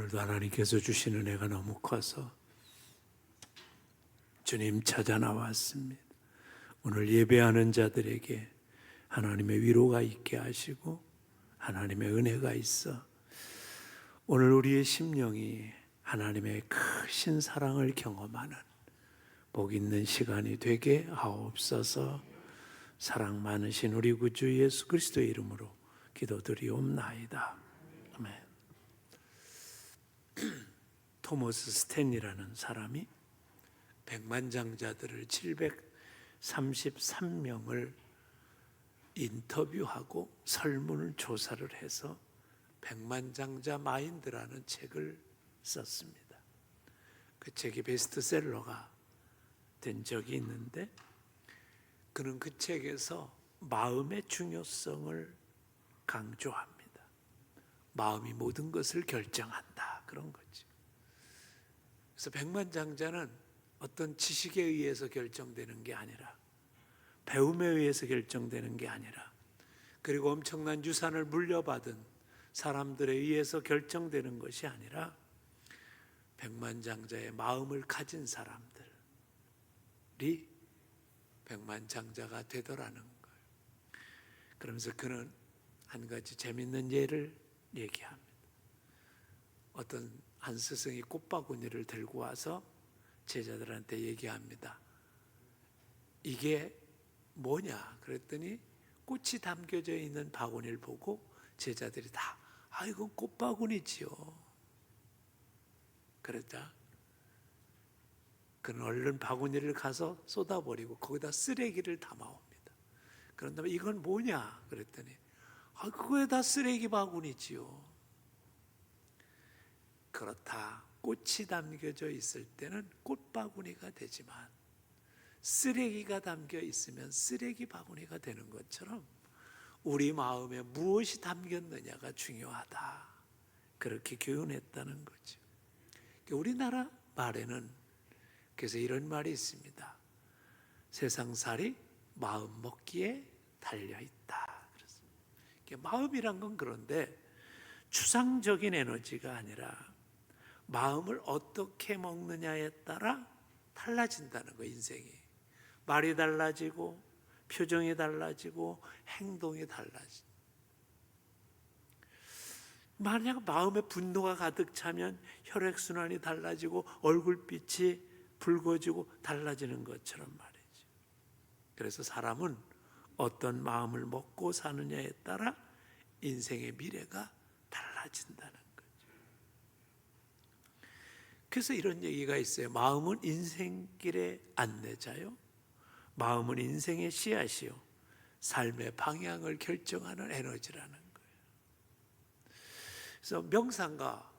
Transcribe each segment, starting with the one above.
오늘도 하나님께서 주신 은혜가 너무 커서 주님 찾아 나왔습니다. 오늘 예배하는 자들에게 하나님의 위로가 있게 하시고 하나님의 은혜가 있어 오늘 우리의 심령이 하나님의 크신 사랑을 경험하는 복 있는 시간이 되게 하옵소서. 사랑 많으신 우리 구주 예수 그리스도의 이름으로 기도드리옵나이다. 아멘. 토머스 스탠리라는 사람이 백만장자들을 733명을 인터뷰하고 설문을 조사를 해서 백만장자 마인드라는 책을 썼습니다. 그 책이 베스트셀러가 된 적이 있는데 그는 그 책에서 마음의 중요성을 강조합니다. 마음이 모든 것을 결정한다, 그런 거죠. 그래서 백만장자는 어떤 지식에 의해서 결정되는 게 아니라, 배움에 의해서 결정되는 게 아니라, 그리고 엄청난 유산을 물려받은 사람들에 의해서 결정되는 것이 아니라 백만장자의 마음을 가진 사람들이 백만장자가 되더라는 거예요. 그러면서 그는 한 가지 재밌는 예를 얘기합니다. 어떤 한 스승이 꽃바구니를 들고 와서 제자들한테 얘기합니다. 이게 뭐냐? 그랬더니 꽃이 담겨져 있는 바구니를 보고 제자들이 다 이건 꽃바구니지요. 그랬다. 그는 얼른 바구니를 가서 쏟아버리고 거기다 쓰레기를 담아옵니다. 그런 다음에 이건 뭐냐? 그랬더니 그거에 다 쓰레기 바구니지요. 그렇다. 꽃이 담겨져 있을 때는 꽃바구니가 되지만 쓰레기가 담겨 있으면 쓰레기 바구니가 되는 것처럼 우리 마음에 무엇이 담겼느냐가 중요하다. 그렇게 교훈했다는 거죠. 우리나라 말에는 그래서 이런 말이 있습니다. 세상살이 마음 먹기에 달려있다. 마음이란 건 그런데 추상적인 에너지가 아니라 마음을 어떻게 먹느냐에 따라 달라진다는 거예요. 인생이 말이 달라지고 표정이 달라지고 행동이 달라지. 만약 마음에 분노가 가득 차면 혈액순환이 달라지고 얼굴빛이 붉어지고 달라지는 것처럼 말이죠. 그래서 사람은 어떤 마음을 먹고 사느냐에 따라 인생의 미래가 달라진다는 거죠. 그래서 이런 얘기가 있어요. 마음은 인생길의 안내자요, 마음은 인생의 씨앗이요, 삶의 방향을 결정하는 에너지라는 거예요. 그래서 명상가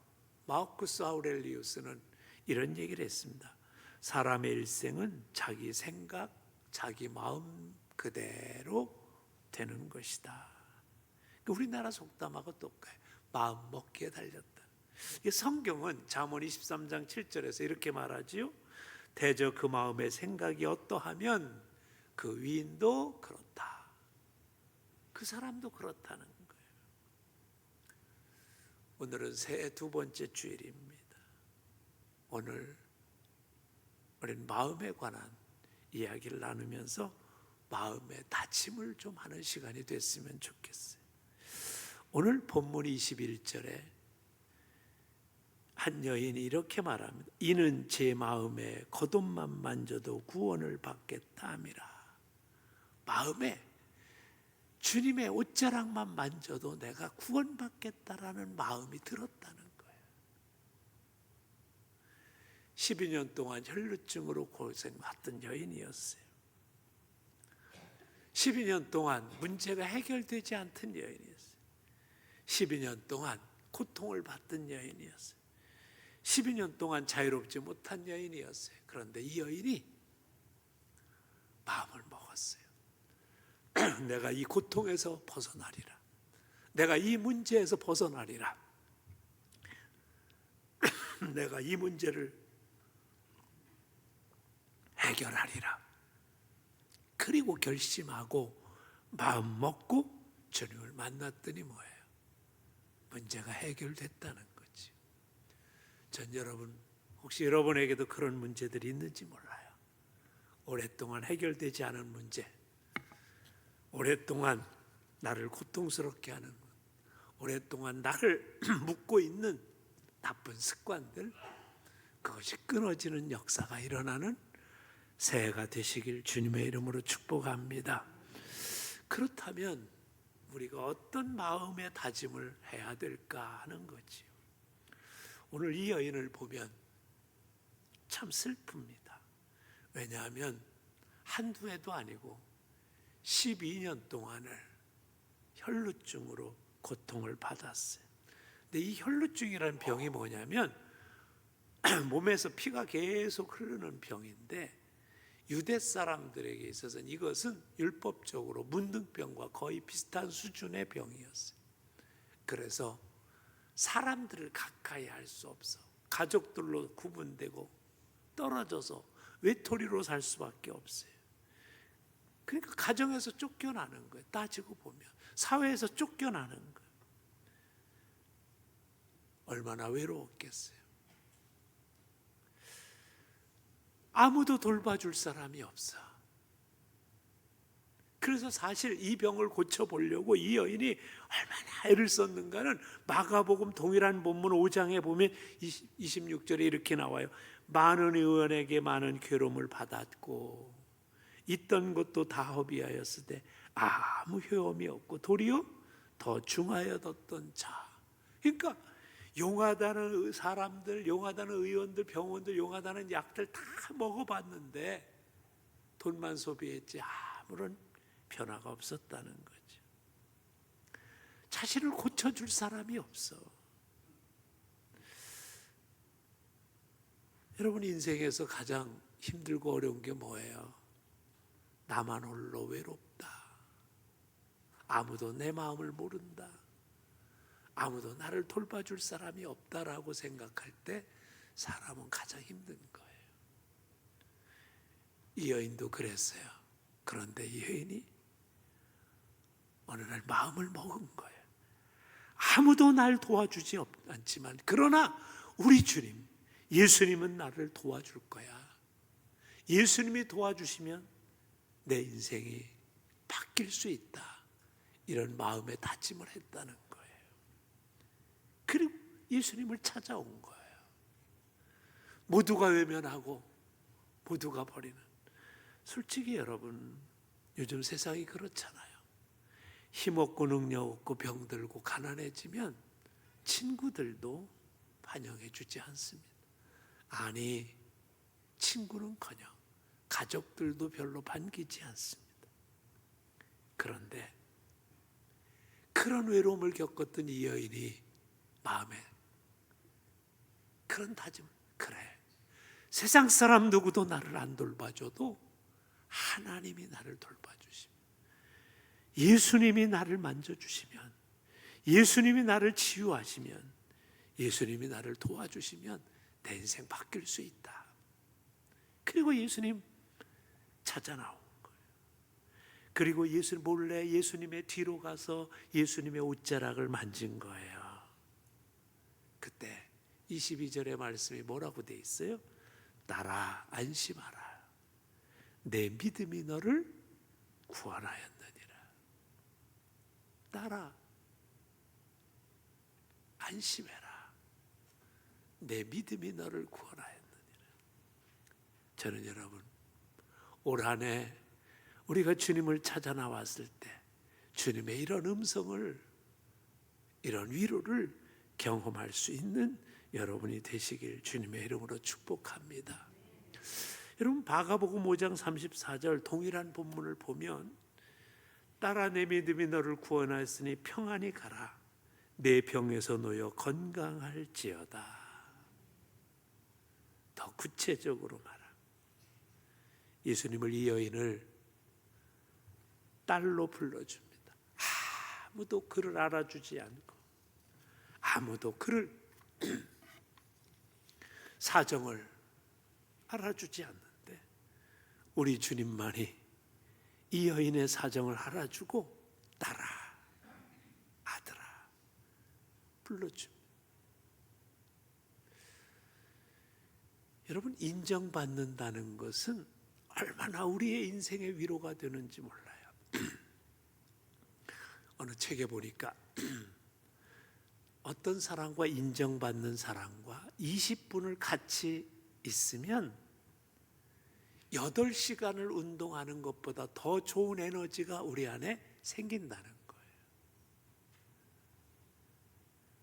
마르쿠스 아우렐리우스는 이런 얘기를 했습니다. 사람의 일생은 자기 생각, 자기 마음 그대로 되는 것이다. 우리나라 속담하고 똑같아요. 마음 먹기에 달렸다. 성경은 잠언 23장 7절에서 이렇게 말하지요. 대저 그 마음의 생각이 어떠하면 그 위인도 그렇다. 그 사람도 그렇다는 거예요. 오늘은 새해 두 번째 주일입니다. 오늘 우리는 마음에 관한 이야기를 나누면서 마음의 다짐을 좀 하는 시간이 됐으면 좋겠어요. 오늘 본문 21절에 한 여인이 이렇게 말합니다. 이는 제 마음에 겉옷만 만져도 구원을 받겠다 함이라. 마음에 주님의 옷자락만 만져도 내가 구원받겠다라는 마음이 들었다는 거예요. 12년 동안 혈루증으로 고생했던 여인이었어요. 12년 동안 문제가 해결되지 않던 여인이었어요. 12년 동안 고통을 받던 여인이었어요. 12년 동안 자유롭지 못한 여인이었어요. 그런데 이 여인이 마음을 먹었어요. 내가 이 고통에서 벗어나리라. 내가 이 문제에서 벗어나리라. 내가 이 문제를 해결하리라. 그리고 결심하고 마음 먹고 주님을 만났더니 뭐예요? 문제가 해결됐다는 거지. 전 여러분, 혹시 여러분에게도 그런 문제들이 있는지 몰라요. 오랫동안 해결되지 않은 문제, 오랫동안 나를 고통스럽게 하는, 오랫동안 나를 묶고 있는 나쁜 습관들, 그것이 끊어지는 역사가 일어나는 새해가 되시길 주님의 이름으로 축복합니다. 그렇다면 우리가 어떤 마음의 다짐을 해야 될까 하는 거지요. 오늘 이 여인을 보면 참 슬픕니다. 왜냐하면 한두 해도 아니고 12년 동안을 혈루증으로 고통을 받았어요. 근데 이 혈루증이라는 병이 뭐냐면 몸에서 피가 계속 흐르는 병인데, 유대 사람들에게 있어서는 이것은 율법적으로 문둥병과 거의 비슷한 수준의 병이었어요. 그래서 사람들을 가까이 할 수 없어, 가족들로 구분되고 떨어져서 외톨이로 살 수밖에 없어요. 그러니까 가정에서 쫓겨나는 거예요. 따지고 보면 사회에서 쫓겨나는 거예요. 얼마나 외로웠겠어요. 아무도 돌봐줄 사람이 없어. 그래서 사실 이 병을 고쳐보려고 이 여인이 얼마나 애를 썼는가는 마가복음 동일한 본문 5장에 보면 26절에 이렇게 나와요. 많은 의원에게 많은 괴로움을 받았고 있던 것도 다 허비하였으되 아무 효험이 없고 도리어 더 중하여졌던 자. 그러니까 용하다는 사람들, 용하다는 의원들, 병원들, 용하다는 약들 다 먹어봤는데 돈만 소비했지 아무런 변화가 없었다는 거죠. 자신을 고쳐줄 사람이 없어. 여러분 인생에서 가장 힘들고 어려운 게 뭐예요? 나만 홀로 외롭다. 아무도 내 마음을 모른다. 아무도 나를 돌봐줄 사람이 없다라고 생각할 때 사람은 가장 힘든 거예요. 이 여인도 그랬어요. 그런데 이 여인이 어느 날 마음을 먹은 거예요. 아무도 날 도와주지 않지만 그러나 우리 주님, 예수님은 나를 도와줄 거야. 예수님이 도와주시면 내 인생이 바뀔 수 있다. 이런 마음의 다짐을 했다는 거예요. 그리고 예수님을 찾아온 거예요. 모두가 외면하고 모두가 버리는. 솔직히 여러분, 요즘 세상이 그렇잖아요. 힘없고 능력 없고 병들고 가난해지면 친구들도 환영해 주지 않습니다. 아니, 친구는커녕 가족들도 별로 반기지 않습니다. 그런데 그런 외로움을 겪었던 이 여인이 마음에 그런 다짐, 그래, 세상 사람 누구도 나를 안 돌봐줘도 하나님이 나를 돌봐주시면, 예수님이 나를 만져주시면, 예수님이 나를 치유하시면, 예수님이 나를 도와주시면 내 인생 바뀔 수 있다. 그리고 예수님 찾아 나온 거예요. 그리고 예수님 몰래 예수님의 뒤로 가서 예수님의 옷자락을 만진 거예요. 그때 22절의 말씀이 뭐라고 돼 있어요? 따라 안심하라. 내 믿음이 너를 구원하였느니라. 따라 안심해라. 내 믿음이 너를 구원하였느니라. 저는 여러분, 올 한 해 우리가 주님을 찾아 나왔을 때 주님의 이런 음성을, 이런 위로를 경험할 수 있는 여러분이 되시길 주님의 이름으로 축복합니다. 여러분, 마가복음 5장 34절 동일한 본문을 보면 따라 내 믿음이 너를 구원하였으니 평안히 가라. 내 병에서 놓여 건강할지어다. 더 구체적으로 말하, 예수님을, 이 여인을 딸로 불러줍니다. 아무도 그를 알아주지 않고 아무도 그를 사정을 알아주지 않는데 우리 주님만이 이 여인의 사정을 알아주고 딸아, 아들아 불러줍니다. 여러분, 인정받는다는 것은 얼마나 우리의 인생의 위로가 되는지 몰라요. 어느 책에 보니까 어떤 사람과 인정받는 사람과 20분을 같이 있으면 8시간을 운동하는 것보다 더 좋은 에너지가 우리 안에 생긴다는 거예요.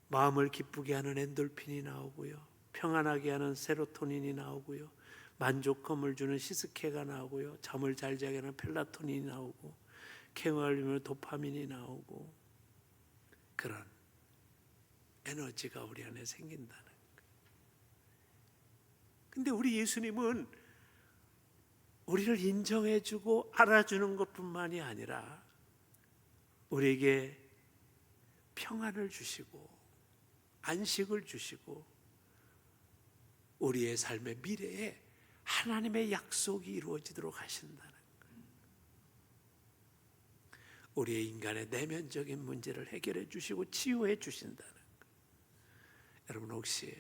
마음을 기쁘게 하는 엔돌핀이 나오고요, 평안하게 하는 세로토닌이 나오고요, 만족감을 주는 시스케가 나오고요, 잠을 잘 자게 하는 펠라토닌이 나오고, 쾌감을 도파민이 나오고, 그런 에너지가 우리 안에 생긴다는 거예요. 근데 우리 예수님은 우리를 인정해주고 알아주는 것뿐만이 아니라 우리에게 평안을 주시고 안식을 주시고 우리의 삶의 미래에 하나님의 약속이 이루어지도록 하신다는 거예요. 우리의 인간의 내면적인 문제를 해결해 주시고 치유해 주신다는 거예요. 여러분, 혹시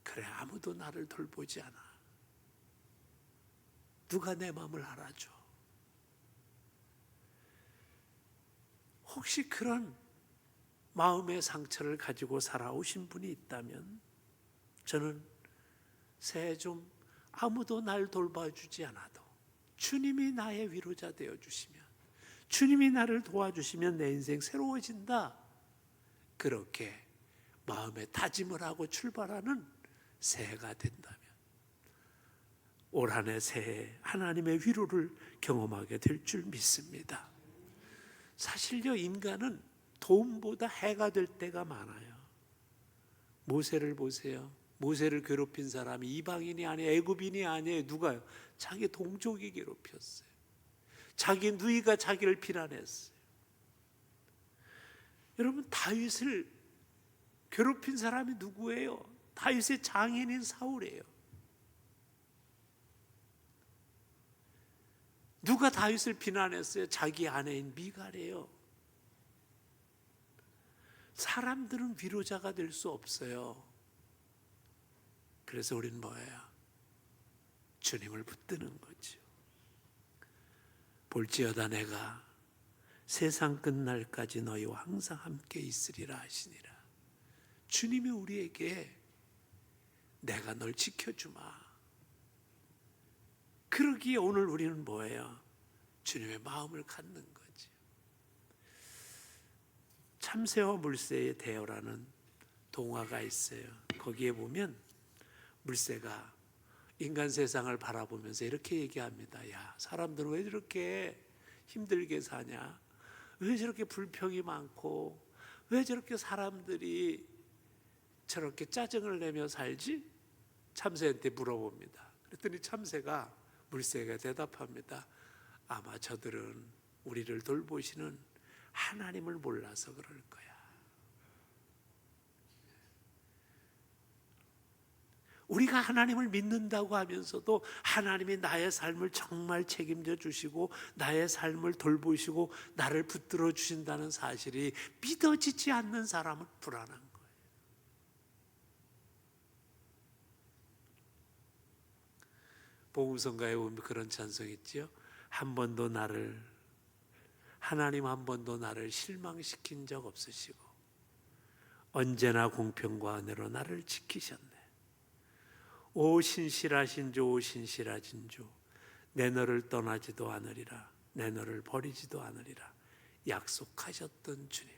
그래, 아무도 나를 돌보지 않아, 누가 내 마음을 알아줘, 혹시 그런 마음의 상처를 가지고 살아오신 분이 있다면 저는 새해 좀 아무도 날 돌봐주지 않아도 주님이 나의 위로자 되어주시면, 주님이 나를 도와주시면 내 인생 새로워진다, 그렇게 마음에 다짐을 하고 출발하는 새해가 된다면 올 한 해 새해 하나님의 위로를 경험하게 될 줄 믿습니다. 사실요, 인간은 돈보다 해가 될 때가 많아요. 모세를 보세요. 모세를 괴롭힌 사람이 이방인이 아니에요, 애굽인이 아니에요. 누가요? 자기 동족이 괴롭혔어요. 자기 누이가 자기를 비난했어요. 여러분, 다윗을 괴롭힌 사람이 누구예요? 다윗의 장인인 사울이에요. 누가 다윗을 비난했어요? 자기 아내인 미갈이에요. 사람들은 위로자가 될 수 없어요. 그래서 우리는 뭐예요? 주님을 붙드는 거죠. 볼지어다 내가 세상 끝날까지 너희와 항상 함께 있으리라 하시니라. 주님이 우리에게 내가 널 지켜주마, 그러기에 오늘 우리는 뭐예요? 주님의 마음을 갖는 거지. 참새와 물새의 대화라는 동화가 있어요. 거기에 보면 물새가 인간 세상을 바라보면서 이렇게 얘기합니다. 야, 사람들은 왜 저렇게 힘들게 사냐? 왜 저렇게 불평이 많고 왜 저렇게 사람들이 저렇게 짜증을 내며 살지? 참새한테 물어봅니다. 그랬더니 참새가 물새가 대답합니다. 아마 저들은 우리를 돌보시는 하나님을 몰라서 그럴 거야. 우리가 하나님을 믿는다고 하면서도 하나님이 나의 삶을 정말 책임져 주시고 나의 삶을 돌보시고 나를 붙들어 주신다는 사실이 믿어지지 않는 사람은 불안한 거예요. 복음성가에 보면 그런 찬송이 있죠. 하나님 한 번도 나를 실망시킨 적 없으시고 언제나 공평과 은혜로 나를 지키셨네. 오 신실하신 주, 오 신실하신 주, 내 너를 떠나지도 않으리라, 내 너를 버리지도 않으리라 약속하셨던 주님,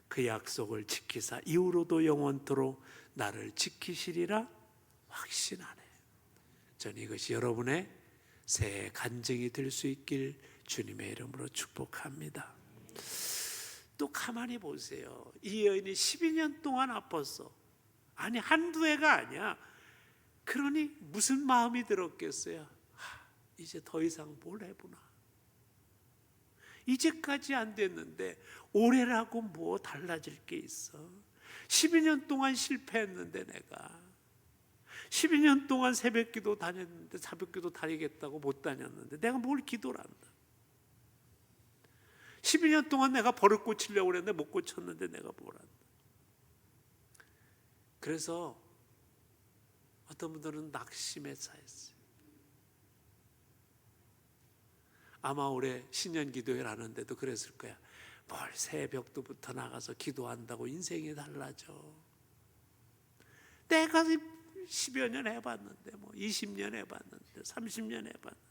그 약속을 지키사 이후로도 영원토록 나를 지키시리라 확신하네. 저는 이것이 여러분의 새해 간증이 될 수 있길 주님의 이름으로 축복합니다. 또 가만히 보세요. 이 여인이 12년 동안 아팠어. 아니, 한두 해가 아니야. 그러니 무슨 마음이 들었겠어요? 이제 더 이상 뭘 해보나. 이제까지 안 됐는데 올해라고 뭐 달라질 게 있어. 12년 동안 실패했는데 내가 12년 동안 새벽기도 다녔는데 새벽기도 다니겠다고 못 다녔는데 내가 뭘 기도를 한다. 12년 동안 내가 버릇 고치려고 그랬는데 못 고쳤는데 내가 뭘 한다. 그래서 어떤 분들은 낙심에 쌓였어요. 아마 올해 신년기도회를 하는데도 그랬을 거야. 뭘 새벽부터 나가서 기도한다고 인생이 달라져. 내가 10여 년 해봤는데, 뭐 20년 해봤는데, 30년 해봤는데.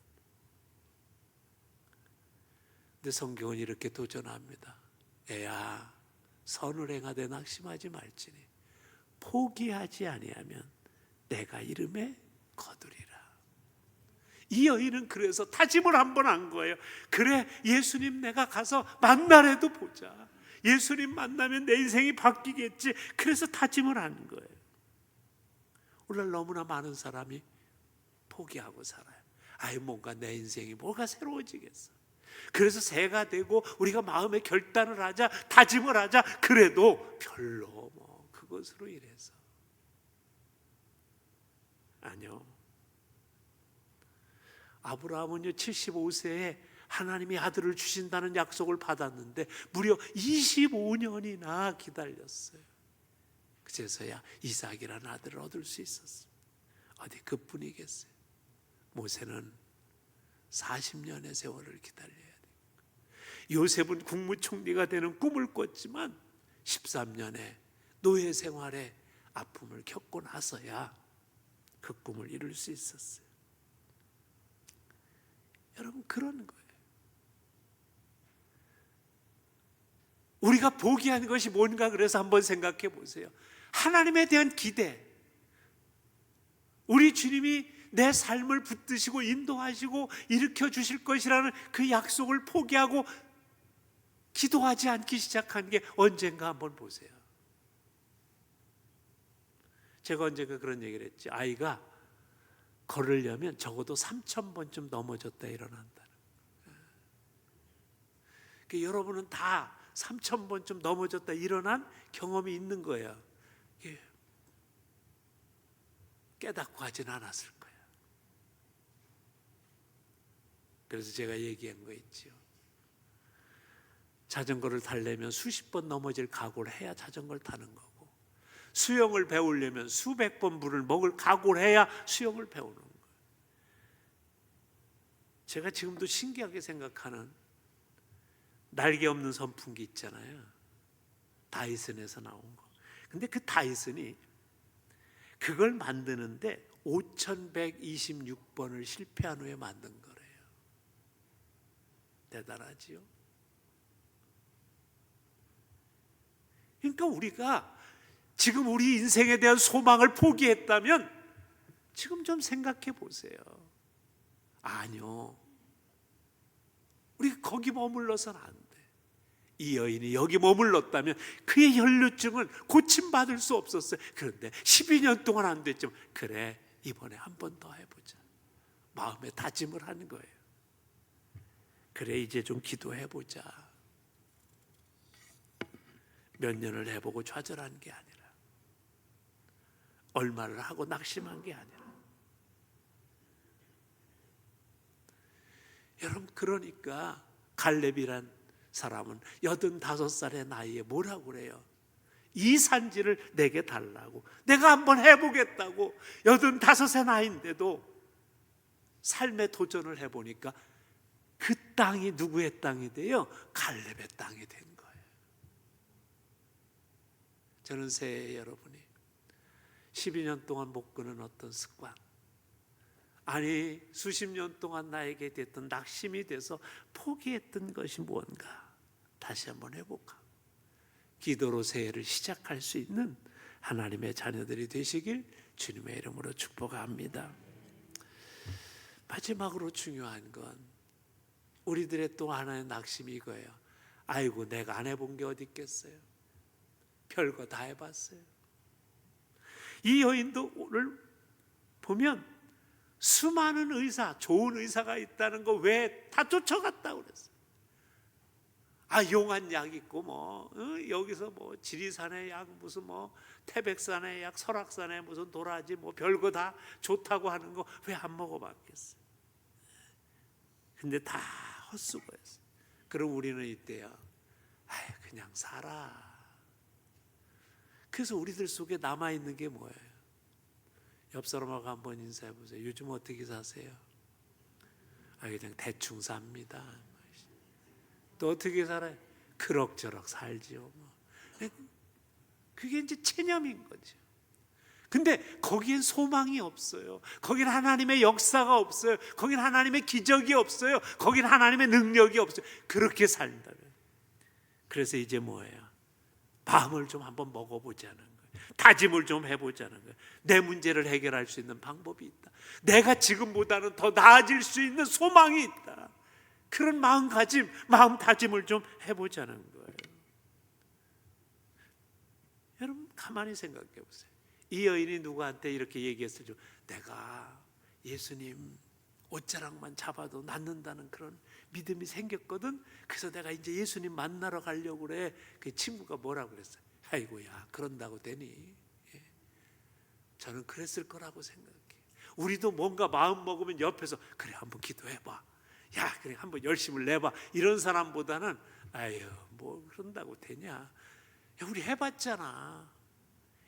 근데 성경은 이렇게 도전합니다. 애야, 선을 행하되 낙심하지 말지니 포기하지 아니하면 내가 이름에 거두리라. 이 여인은 그래서 다짐을 한번 한 거예요. 그래, 예수님 내가 가서 만나라도 보자. 예수님 만나면 내 인생이 바뀌겠지. 그래서 다짐을 하는 거예요. 오늘 너무나 많은 사람이 포기하고 살아요. 아유, 뭔가 내 인생이 뭐가 새로워지겠어. 그래서 새가 되고 우리가 마음의 결단을 하자, 다짐을 하자. 그래도 별로 뭐 그것으로 인해서 아니요. 아브라함은요 75세에 하나님이 아들을 주신다는 약속을 받았는데 무려 25년이나 기다렸어요. 그제서야 이삭이라는 아들을 얻을 수 있었어요. 어디 그뿐이겠어요. 모세는 40년의 세월을 기다려야 돼요. 요셉은 국무총리가 되는 꿈을 꿨지만 13년의 노예 생활의 아픔을 겪고 나서야 그 꿈을 이룰 수 있었어요. 여러분, 그런 거예요. 우리가 포기하는 것이 뭔가, 그래서 한번 생각해 보세요. 하나님에 대한 기대, 우리 주님이 내 삶을 붙드시고 인도하시고 일으켜 주실 것이라는 그 약속을 포기하고 기도하지 않기 시작한 게 언젠가 한번 보세요. 제가 언젠가 그런 얘기를 했지. 아이가 걸으려면 적어도 3,000번쯤 넘어졌다 일어난다. 그러니까 여러분은 다 3,000번쯤 넘어졌다 일어난 경험이 있는 거예요. 깨닫고 하진 않았을 거예요. 그래서 제가 얘기한 거 있죠. 자전거를 타려면 수십 번 넘어질 각오를 해야 자전거를 타는 거고, 수영을 배우려면 수백 번 물을 먹을 각오를 해야 수영을 배우는 거예요. 제가 지금도 신기하게 생각하는 날개 없는 선풍기 있잖아요. 다이슨에서 나온 거. 근데 그 다이슨이 그걸 만드는데 5,126번을 실패한 후에 만든 거래요. 대단하지요? 그러니까 우리가 지금 우리 인생에 대한 소망을 포기했다면 지금 좀 생각해 보세요. 아니요, 우리가 거기 머물러서는 안 돼. 이 여인이 여기 머물렀다면 그의 혈류증은 고침받을 수 없었어요. 그런데 12년 동안 안 됐지만 그래, 이번에 한 번 더 해보자. 마음에 다짐을 하는 거예요. 그래, 이제 좀 기도해보자. 몇 년을 해보고 좌절한 게 아니라, 얼마를 하고 낙심한 게 아니라. 여러분, 그러니까 갈렙이란 사람은 85살의 나이에 뭐라고 그래요? 이 산지를 내게 달라고. 내가 한번 해보겠다고 85의 나이인데도 삶의 도전을 해보니까 그 땅이 누구의 땅이 돼요? 갈렙의 땅이 된 거예요. 저는 새해 여러분이 12년 동안 못 끄는 어떤 습관, 아니 수십 년 동안 나에게 됐던 낙심이 돼서 포기했던 것이 뭔가 다시 한번 해볼까. 기도로 새해를 시작할 수 있는 하나님의 자녀들이 되시길 주님의 이름으로 축복합니다. 마지막으로 중요한 건 우리들의 또 하나의 낙심이 이거예요. 아이고, 내가 안 해본 게 어디 있겠어요. 별거 다 해봤어요. 이 여인도 오늘 보면 수많은 의사, 좋은 의사가 있다는 거 왜 다 쫓아갔다고 그랬어요. 아, 용한 약 있고 뭐 여기서 뭐 지리산의 약, 무슨 뭐 태백산의 약, 설악산의 무슨 도라지, 뭐 별거 다 좋다고 하는 거 왜 안 먹어봤겠어요. 근데 다 헛수고했어요. 그럼 우리는 이때요, 아유, 그냥 살아. 그래서 우리들 속에 남아있는 게 뭐예요? 옆 사람하고 한번 인사해 보세요. 요즘 어떻게 사세요? 그냥 대충 삽니다. 또 어떻게 살아요? 그럭저럭 살지요. 그게 이제 체념인 거죠. 근데 거기엔 소망이 없어요. 거긴 하나님의 역사가 없어요. 거긴 하나님의 기적이 없어요. 거긴 하나님의 능력이 없어요. 그렇게 산다면. 그래서 이제 뭐예요? 마음을 좀 한번 먹어보자는 거예요. 다짐을 좀 해보자는 거예요. 내 문제를 해결할 수 있는 방법이 있다. 내가 지금보다는 더 나아질 수 있는 소망이 있다. 그런 마음가짐, 마음 다짐을 좀 해보자는 거예요. 여러분 가만히 생각해 보세요. 이 여인이 누구한테 이렇게 얘기했을지, 내가 예수님 옷자락만 잡아도 낫는다는 그런 믿음이 생겼거든. 그래서 내가 이제 예수님 만나러 가려고 그래. 그 친구가 뭐라고 그랬어요? 아이고야, 그런다고 되니? 저는 그랬을 거라고 생각해. 우리도 뭔가 마음 먹으면 옆에서 그래 한번 기도해봐, 야 그래 한번 열심을 내봐, 이런 사람보다는 아유 뭐 그런다고 되냐, 야, 우리 해봤잖아,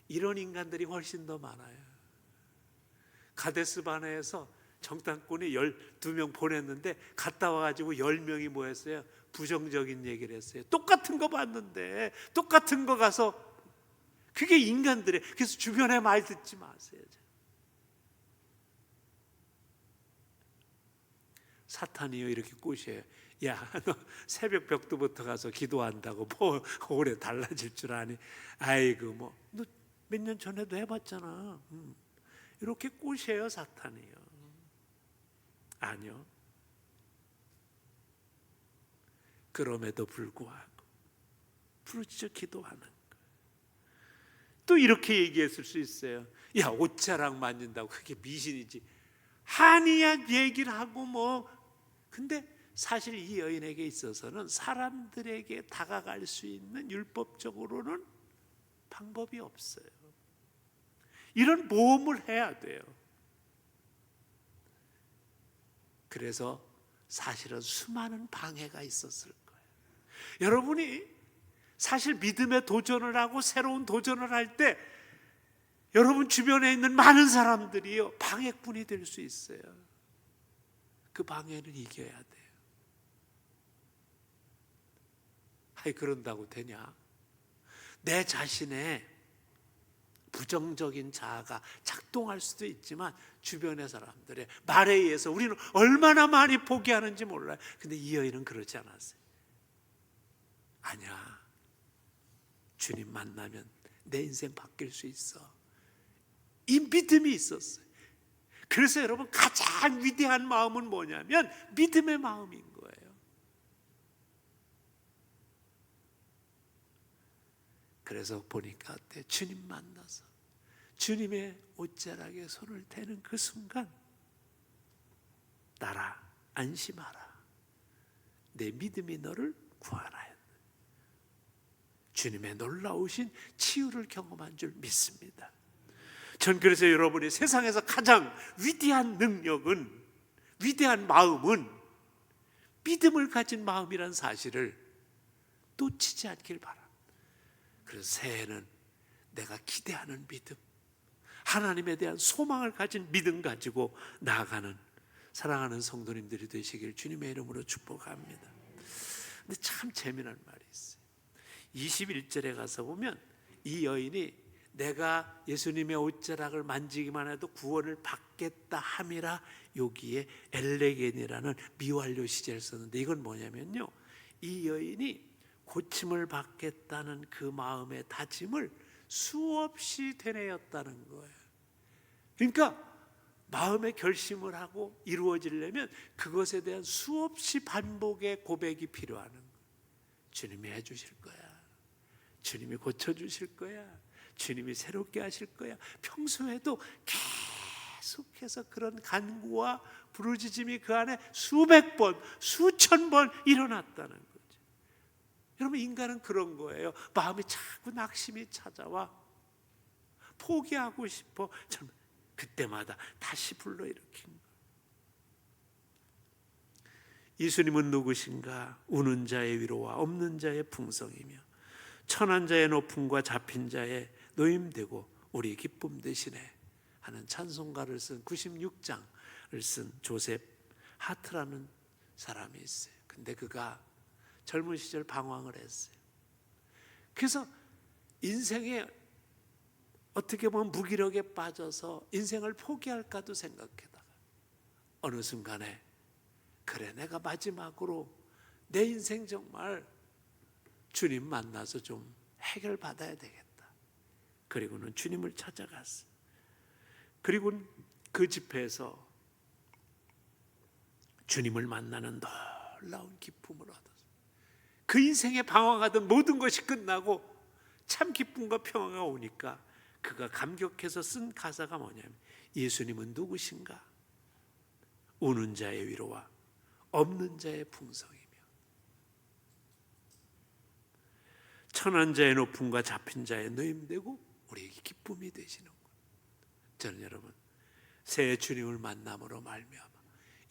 이런 인간들이 훨씬 더 많아요. 가데스 바네에서 정탐꾼이 12명 보냈는데 갔다 와가지고 10명이 뭐 했어요? 부정적인 얘기를 했어요. 똑같은 거 봤는데 똑같은 거 가서. 그게 인간들이에요. 그래서 주변에 말 듣지 마세요. 사탄이요 이렇게 꼬셔요. 야, 너 새벽 벽두부터 가서 기도한다고 뭐 오래 달라질 줄 아니? 아이고 뭐 너 몇 년 전에도 해봤잖아. 이렇게 꼬셔요 사탄이요. 아니요. 그럼에도 불구하고 부르짖어 기도하는 거예요. 또 이렇게 얘기했을 수 있어요. 야, 옷자락 만진다고 그게 미신이지. 한의학 얘기를 하고 뭐. 근데 사실 이 여인에게 있어서는 사람들에게 다가갈 수 있는 율법적으로는 방법이 없어요. 이런 모험을 해야 돼요. 그래서 사실은 수많은 방해가 있었을 거예요. 여러분이 사실 믿음의 도전을 하고 새로운 도전을 할 때 여러분 주변에 있는 많은 사람들이요 방해꾼이 될 수 있어요. 그 방해를 이겨야 돼요. 아이 그런다고 되냐? 내 자신의 부정적인 자아가 작동할 수도 있지만 주변의 사람들의 말에 의해서 우리는 얼마나 많이 포기하는지 몰라요. 근데 이 여인은 그렇지 않았어요. 아니야, 주님 만나면 내 인생 바뀔 수 있어. 이 믿음이 있었어요. 그래서 여러분 가장 위대한 마음은 뭐냐면 믿음의 마음인 거예요. 그래서 보니까 어때? 주님 만나서 주님의 옷자락에 손을 대는 그 순간, 나라 안심하라, 내 믿음이 너를 구하나였다. 주님의 놀라우신 치유를 경험한 줄 믿습니다. 전 그래서 여러분이 세상에서 가장 위대한 능력은, 위대한 마음은 믿음을 가진 마음이란 사실을 놓치지 않길 바랍니다. 그래서 새해는 내가 기대하는 믿음, 하나님에 대한 소망을 가진 믿음 가지고 나아가는 사랑하는 성도님들이 되시길 주님의 이름으로 축복합니다. 근데 참 재미난 말이 있어요. 21절에 가서 보면 이 여인이 내가 예수님의 옷자락을 만지기만 해도 구원을 받겠다 함이라, 여기에 엘레겐이라는 미완료 시제를 썼는데 이건 뭐냐면요, 이 여인이 고침을 받겠다는 그 마음의 다짐을 수없이 되뇌었다는 거예요. 그러니까 마음의 결심을 하고 이루어지려면 그것에 대한 수없이 반복의 고백이 필요한 거예요. 주님이 해주실 거야, 주님이 고쳐주실 거야, 주님이 새롭게 하실 거야. 평소에도 계속해서 그런 간구와 부르짖음이 그 안에 수백 번, 수천 번 일어났다는 거죠. 여러분 인간은 그런 거예요. 마음이 자꾸 낙심이 찾아와 포기하고 싶어. 그때마다 다시 불러일으킨 거예요. 예수님은 누구신가? 우는 자의 위로와 없는 자의 풍성이며 천한 자의 높음과 잡힌 자의 노임되고 우리 기쁨 되시네. 하는 찬송가를 쓴 96장을 쓴 조셉 하트라는 사람이 있어요. 근데 그가 젊은 시절 방황을 했어요. 그래서 인생에 어떻게 보면 무기력에 빠져서 인생을 포기할까도 생각하다가 어느 순간에 그래, 내가 마지막으로 내 인생 정말 주님 만나서 좀 해결받아야 되겠다. 그리고는 주님을 찾아갔어요. 그리고 그 집회에서 주님을 만나는 놀라운 기쁨을 얻었어요. 그 인생에 방황하던 모든 것이 끝나고 참 기쁨과 평화가 오니까 그가 감격해서 쓴 가사가 뭐냐면, 예수님은 누구신가? 우는 자의 위로와 없는 자의 풍성이며 천한 자의 높음과 잡힌 자의 노임되고 우리에게 기쁨이 되시는 것. 저는 여러분, 새 주님을 만남으로 말미암아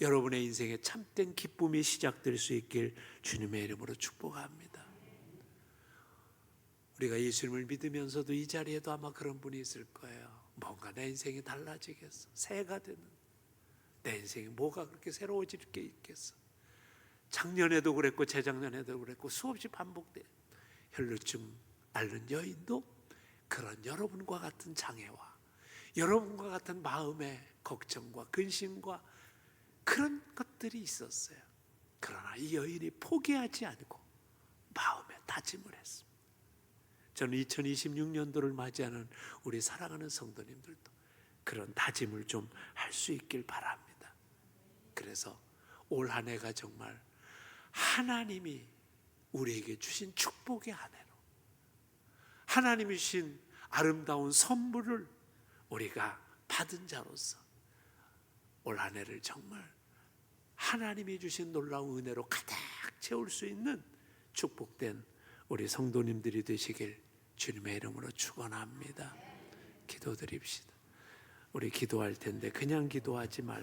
여러분의 인생에 참된 기쁨이 시작될 수 있길 주님의 이름으로 축복합니다. 우리가 예수님을 믿으면서도 이 자리에도 아마 그런 분이 있을 거예요. 뭔가 내 인생이 달라지겠어, 새해가 되는 내 인생이 뭐가 그렇게 새로워질 게 있겠어. 작년에도 그랬고 재작년에도 그랬고 수없이 반복돼. 혈루증 앓는 여인도 그런 여러분과 같은 장애와 여러분과 같은 마음의 걱정과 근심과 그런 것들이 있었어요. 그러나 이 여인이 포기하지 않고 마음에 다짐을 했습니다. 저는 2026년도를 맞이하는 우리 사랑하는 성도님들도 그런 다짐을 좀 할 수 있길 바랍니다. 그래서 올 한 해가 정말 하나님이 우리에게 주신 축복의 한 해로, 하나님이 주신 아름다운 선물을 우리가 받은 자로서 올 한 해를 정말 하나님이 주신 놀라운 은혜로 가득 채울 수 있는 축복된 우리 성도님들이 되시길 주님의 이름으로 축원합니다. 기도드립시다. 우리 기도할 텐데 그냥 기도하지 말고